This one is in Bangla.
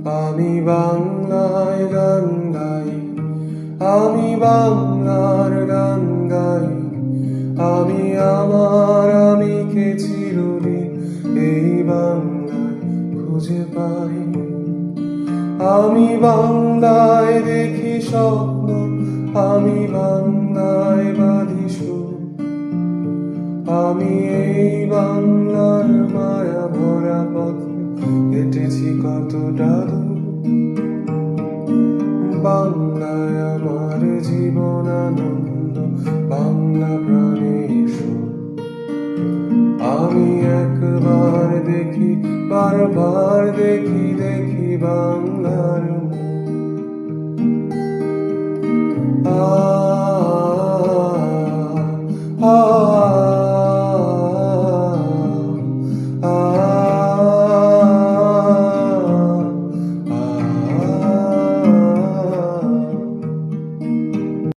আমি বাংলায় গান গাই, আমি বাংলার গান গাই। আমি আমার আমিকে চিরদিন এই বাংলায় খুঁজে পাই। আমি বাংলায় দেখি স্বপ্ন, আমি বাংলায় বাঁধি সুর। আমি এই বাংলার মায়া ভরা পথে হেঁটেছি কতটা দূর। বাংলায় আমার জীবন আনন্দ, বাংলা প্রাণের সুর। আমি একবার দেখি, বারবার দেখি, দেখি বাংলার